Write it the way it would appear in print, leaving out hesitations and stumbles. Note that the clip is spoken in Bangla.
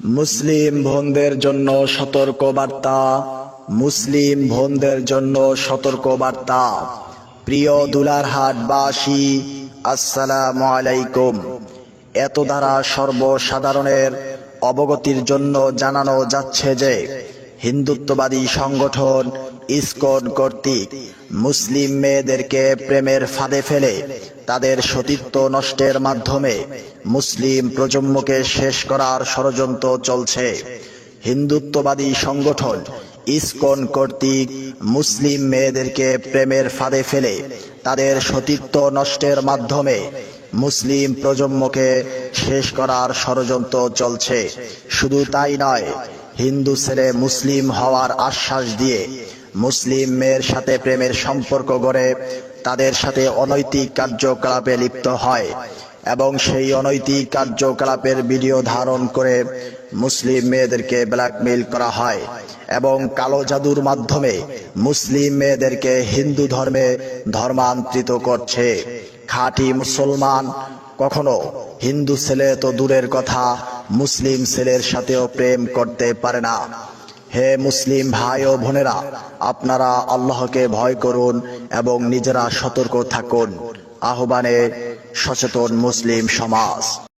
মুসলিম বোনদের জন্য সতর্কবার্তা। মুসলিম বোনদের জন্য সতর্কবার্তা। প্রিয় দুলারহাটবাসী, আসসালামু আলাইকুম। এত দ্বারা সর্বসাধারণের অবগতির জন্য জানানো যাচ্ছে যে হিন্দুত্ববাদী সংগঠন ইসকন কর্তৃক মুসলিম মেয়েদেরকে প্রেমের ফাঁদে ফেলে তাদের সতীত্ব নষ্টের মাধ্যমে মুসলিম প্রজন্মকে শেষ করার ষড়যন্ত্র চলছে। হিন্দুত্ববাদী সংগঠন ইসকন কর্তৃক মুসলিম মেয়েদেরকে প্রেমের ফাঁদে ফেলে তাদের সতীত্ব নষ্টের মাধ্যমে মুসলিম প্রজন্মকে শেষ করার ষড়যন্ত্র চলছে। শুধু তাই নয়, হিন্দু ছেলে মুসলিম হওয়ার আশ্বাস দিয়ে মুসলিম মেয়ের সাথে প্রেমের সম্পর্ক গড়ে তাদের সাথে অনৈতিক কার্যকলাপে লিপ্ত হয় এবং সেই অনৈতিক কার্যকলাপের ভিডিও ধারণ করে মুসলিম মেয়েদেরকে ব্ল্যাকমেইল করা হয় এবং কালো জাদুর মাধ্যমে মুসলিম মেয়েদেরকে হিন্দু ধর্মে ধর্মান্তরিত করছে। খাঁটি মুসলমান কখনো হিন্দু ছেলে তো দূরের কথা, মুসলিম ছেলের সাথেও প্রেম করতে পারে না। হে মুসলিম ভাই ও বোনেরা, আপনারা আল্লাহকে ভয় করুন এবং নিজেরা সতর্ক থাকুন। আহ্বানে সচেতন মুসলিম সমাজ।